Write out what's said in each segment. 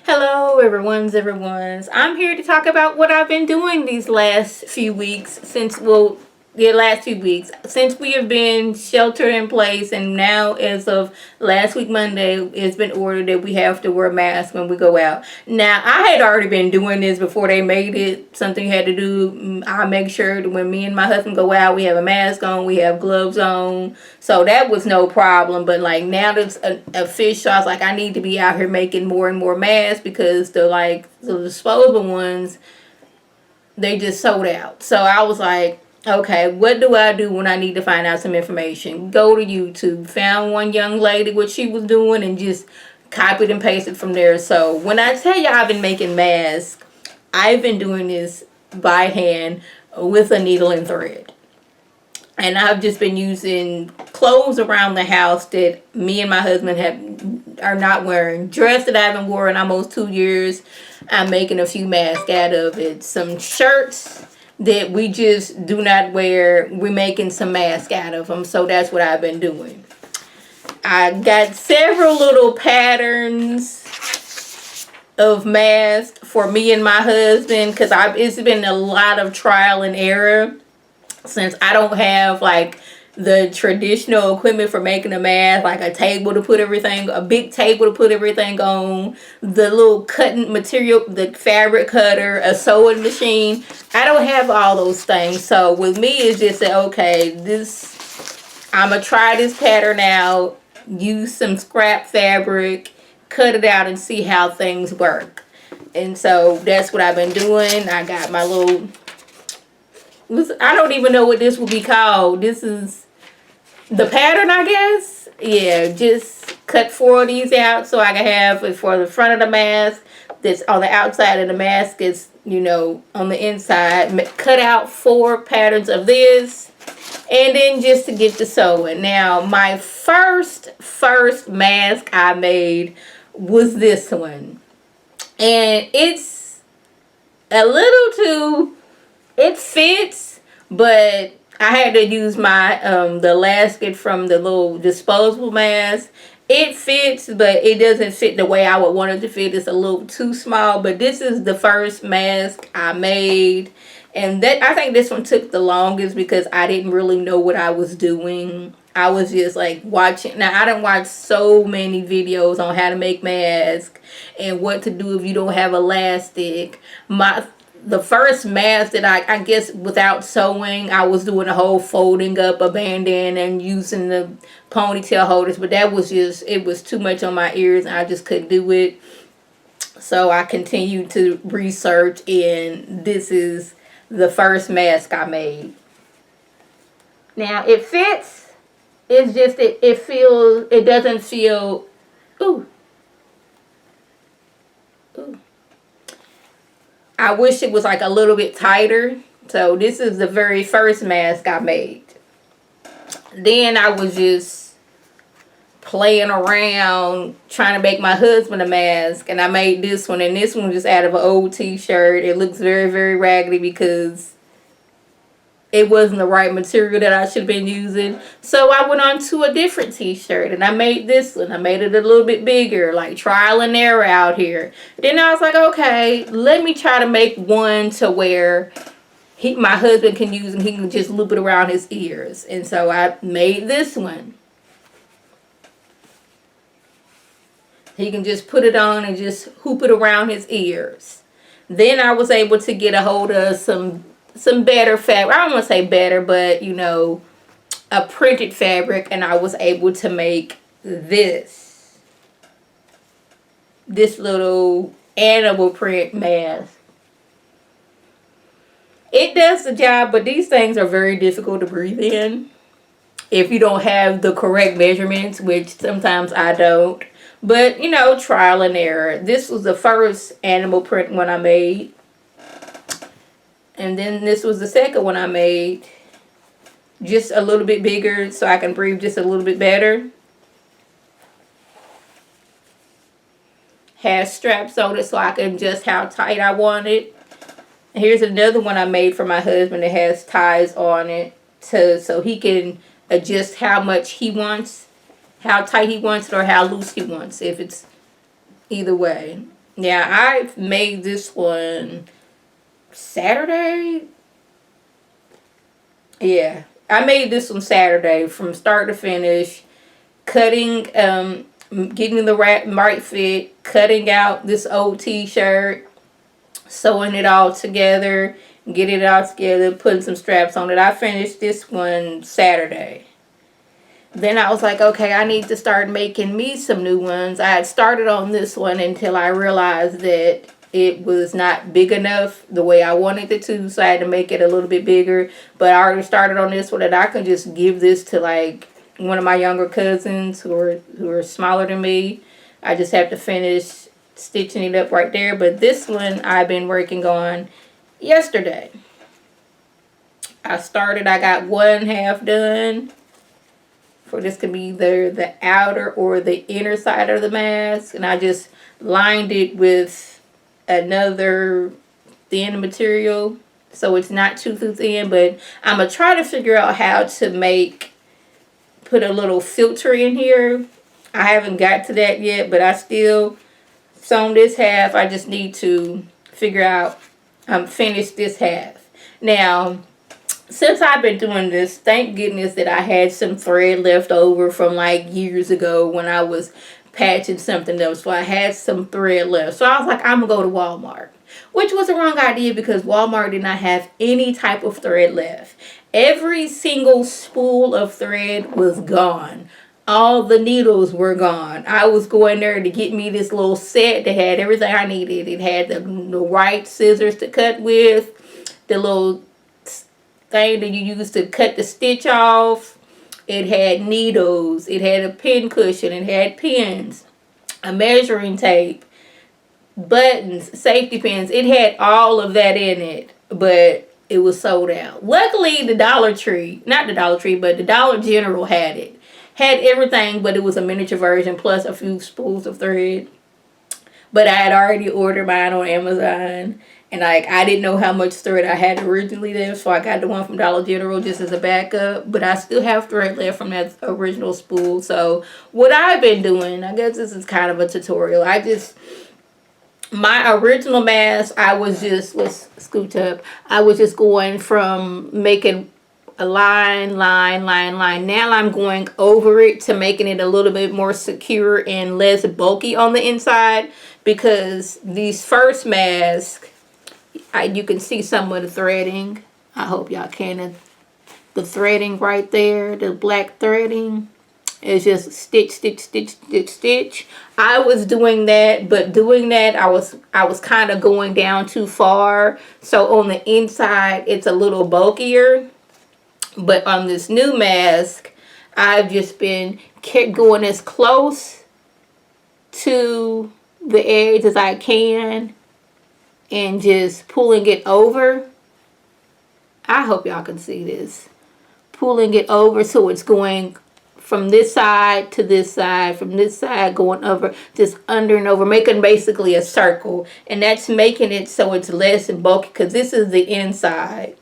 Hello, everyone's. I'm here to talk about what I've been doing these last few weeks the last few weeks since we have been shelter in place, and now as of last week Monday, it's been ordered that we have to wear masks when we go out. Now, I had already been doing this before they made it something you had to do. I make sure that when me and my husband go out, we have a mask on, we have gloves on, so that was no problem. But like now that's official, I was like, I need to be out here making more and more masks because the disposable ones, they just sold out. So I was like, okay, what do I do when I need to find out some information? Go to YouTube. Found one young lady what she was doing and just copied and pasted from there. So when I tell you I've been making masks, I've been doing this by hand with a needle and thread. And I've just been using clothes around the house that me and my husband are not wearing. Dress that I haven't worn in almost 2 years. I'm making a few masks out of it. Some shirts that we just do not wear. We're making some masks out of them. So that's what I've been doing. I got several little patterns of masks for me and my husband because it's been a lot of trial and error since I don't have like the traditional equipment for making a mask, like a big table to put everything on, the little cutting material, the fabric cutter, a sewing machine. I don't have all those things. So with me, it's just that, okay, I'm going to try this pattern out, use some scrap fabric, cut it out and see how things work. And so that's what I've been doing. I got my little, I don't even know what this will be called. This is the pattern, I guess. Yeah, just cut 4 of these out so I can have it for the front of the mask. That's on the outside of the mask is, on the inside. Cut out 4 patterns of this. And then just to get the sewing. Now, my first mask I made was this one. And it's a little too, it fits, but I had to use my the elastic from the little disposable mask. It fits, but it doesn't fit the way I would want it to fit. It's a little too small, but this is the first mask I made. And I think this one took the longest because I didn't really know what I was doing. I was just like watching. Now, I done watched so many videos on how to make masks and what to do if you don't have elastic. The first mask that I guess without sewing, I was doing a whole folding up a bandana and using the ponytail holders, but that was just, it was too much on my ears and I just couldn't do it. So I continued to research, and this is the first mask I made. Now it fits. It's just it doesn't feel, ooh. I wish it was like a little bit tighter. So this is the very first mask I made. Then I was just playing around trying to make my husband a mask, and I made this one, and this one was out of an old t-shirt. It looks very, very raggedy because it wasn't the right material that I should have been using. So I went on to a different t-shirt and I made this one. I made it a little bit bigger, like trial and error out here. Then I was like, okay, let me try to make one to where my husband can use and he can just loop it around his ears. And so I made this one. He can just put it on and just hoop it around his ears. Then I was able to get a hold of some better fabric. I don't want to say better, but a printed fabric, and I was able to make this little animal print mask. It does the job, but these things are very difficult to breathe in if you don't have the correct measurements, which sometimes I don't. But trial and error. This was the first animal print one I made. And then this was the second one I made. Just a little bit bigger so I can breathe just a little bit better. Has straps on it so I can adjust how tight I want it. Here's another one I made for my husband that has ties on it so he can adjust how much he wants, how tight he wants it or how loose he wants, if it's either way. Yeah, I made this one Saturday. Yeah, I made this one Saturday from start to finish, cutting, getting the right fit, cutting out this old t-shirt, sewing it all together, getting it all together, putting some straps on it. I finished this one Saturday. Then I was like, okay, I need to start making me some new ones. I had started on this one until I realized that it was not big enough the way I wanted it to, so I had to make it a little bit bigger. But I already started on this one, and I can just give this to like one of my younger cousins who are smaller than me. I just have to finish stitching it up right there. But this one I've been working on yesterday. I got one half done. For this could be either the outer or the inner side of the mask, and I just lined it with another thin material so it's not too thin. But I'm gonna try to figure out how to put a little filter in here. I haven't got to that yet, but I still sewn this half. I just need to figure out finish this half. Now, since I've been doing this, thank goodness that I had some thread left over from like years ago when I was patching something else. So I had some thread left. So I was like, I'm going to go to Walmart. Which was the wrong idea because Walmart did not have any type of thread left. Every single spool of thread was gone. All the needles were gone. I was going there to get me this little set that had everything I needed. It had the right scissors to cut with, the little thing that you use to cut the stitch off. It had needles. It had a pin cushion. It had pins, a measuring tape, buttons, safety pins. It had all of that in it, but it was sold out. Luckily, the not the Dollar Tree, but the Dollar General had it. Had everything, but it was a miniature version plus a few spools of thread. But I had already ordered mine on Amazon. And like I didn't know how much thread I had originally there, so I got the one from Dollar General just as a backup. But I still have thread left from that original spool. So what I've been doing, I guess this is kind of a tutorial. My original mask, let's scoot up. I was just going from making a line. Now I'm going over it to making it a little bit more secure and less bulky on the inside, because these first masks, you can see some of the threading. I hope y'all can. The threading right there, the black threading, is just stitch, stitch, stitch, stitch, stitch. I was doing that, but doing that, I was kind of going down too far. So on the inside, it's a little bulkier. But on this new mask, I've just kept going as close to the edge as I can and just pulling it over. I hope y'all can see this. Pulling it over so it's going from this side to this side, from this side going over, just under and over, making basically a circle. And that's making it so it's less and bulky, because this is the inside.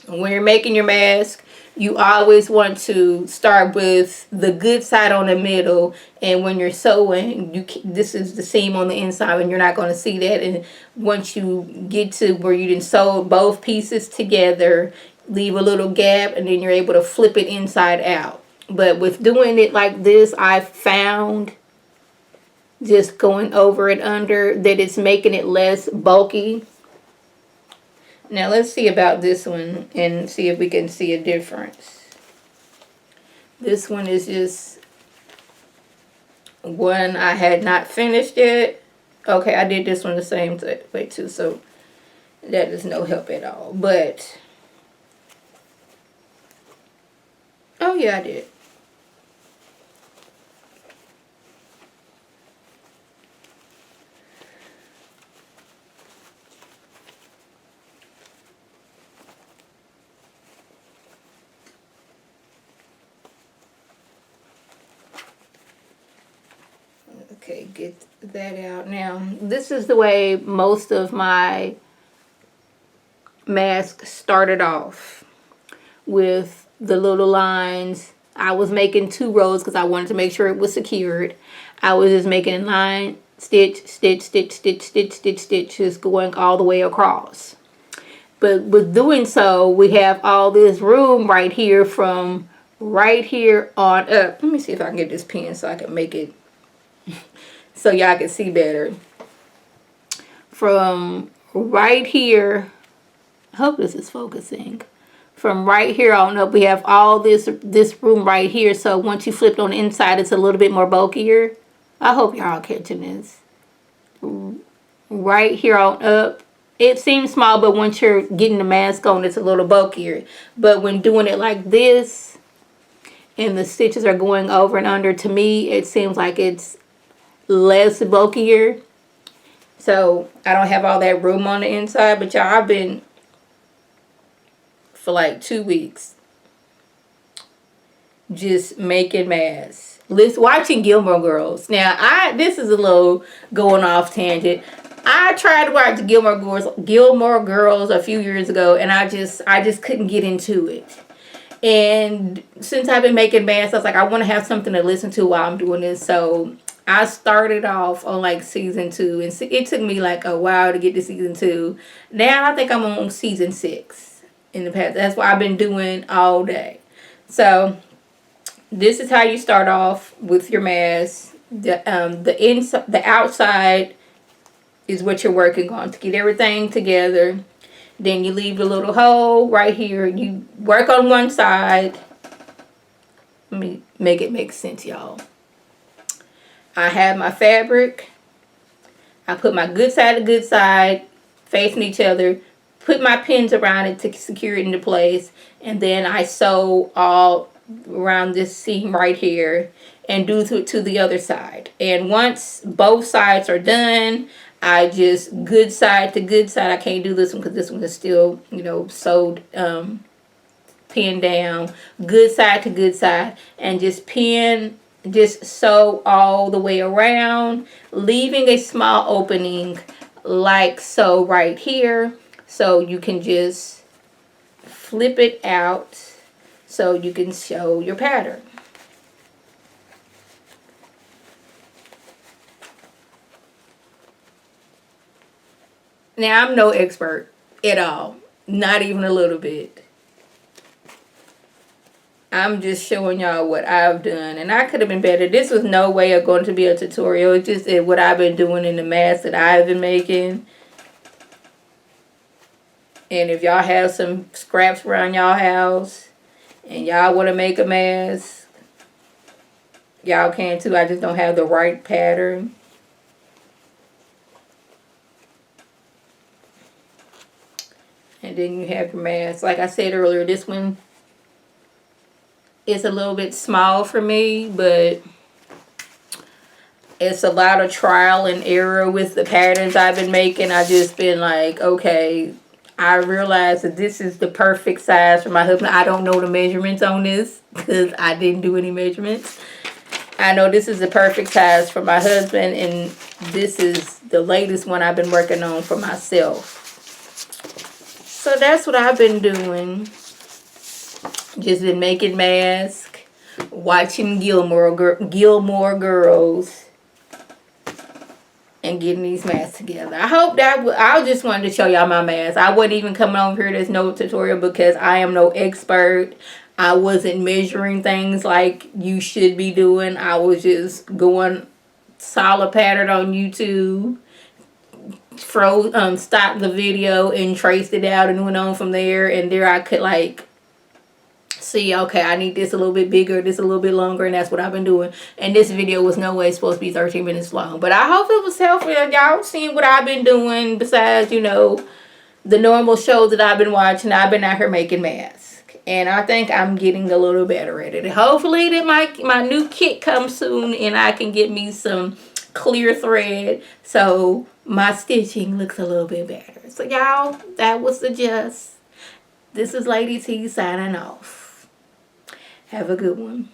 When you're making your mask, you always want to start with the good side on the middle, and when you're sewing, this is the seam on the inside, and you're not going to see that. And once you get to where you didn't sew both pieces together, leave a little gap, and then you're able to flip it inside out. But with doing it like this, I've found, just going over and under, that it's making it less bulky. Now let's see about this one and see if we can see a difference. This one is just one I had not finished yet. Okay, I did this one the same way too, so that is no help at all. But, oh yeah, I did. Okay, get that out. Now, this is the way most of my masks started off, with the little lines. I was making 2 rows because I wanted to make sure it was secured. I was just making stitch, stitch, stitch, stitch, stitch, stitch, stitch, just going all the way across. But with doing so, we have all this room right here from right here on up. Let me see if I can get this pen so I can make it so y'all can see better. From right here, I hope this is focusing. From right here on up, we have all this room right here. So once you flip it on the inside, it's a little bit more bulkier. I hope y'all catching this. Right here on up, it seems small, but once you're getting the mask on, it's a little bulkier. But when doing it like this, and the stitches are going over and under, to me, it seems like it's less bulkier. So I don't have all that room on the inside, but y'all, I've been for like 2 weeks just making masks. Watching Gilmore Girls. Now, this is a little going off tangent. I tried to watch Gilmore Girls a few years ago, and I just couldn't get into it. And since I've been making masks, I was like, I want to have something to listen to while I'm doing this. So I started off on like season 2, and it took me like a while to get to season 2. Now I think I'm on season 6 in the past. That's what I've been doing all day. So this is how you start off with your mask. The outside is what you're working on to get everything together. Then you leave the little hole right here. You work on one side. Let me make it make sense, y'all. I have my fabric. I put my good side to good side facing each other. Put my pins around it to secure it into place. And then I sew all around this seam right here and do to the other side. And once both sides are done, I just good side to good side. I can't do this one because this one is still, sewed, pinned down. Good side to good side, and just sew all the way around, leaving a small opening like so right here. So you can just flip it out so you can show your pattern. Now, I'm no expert at all. Not even a little bit. I'm just showing y'all what I've done. And I could have been better. This was no way of going to be a tutorial. It's just what I've been doing in the masks that I've been making. And if y'all have some scraps around y'all house and y'all want to make a mask, y'all can too. I just don't have the right pattern. And then you have your mask. Like I said earlier, this one is a little bit small for me, but it's a lot of trial and error with the patterns I've been making. I've just been like, okay, I realized that this is the perfect size for my husband. I don't know the measurements on this because I didn't do any measurements. I know this is the perfect size for my husband, and this is the latest one I've been working on for myself. So that's what I've been doing. Just been making masks, watching Gilmore Girls, and getting these masks together. I hope that I just wanted to show y'all my mask. I wasn't even coming over here. There's no tutorial because I am no expert. I wasn't measuring things like you should be doing. I was just going solid pattern on YouTube. Stopped the video and traced it out and went on from there. And there I could like see, okay, I need this a little bit bigger, this a little bit longer, and that's what I've been doing. And this video was no way supposed to be 13 minutes long. But I hope it was helpful. Y'all seen what I've been doing besides, the normal shows that I've been watching. I've been out here making masks. And I think I'm getting a little better at it. Hopefully that my new kit comes soon and I can get me some clear thread so my stitching looks a little bit better. So y'all, that was the gist. This is Lady T signing off. Have a good one.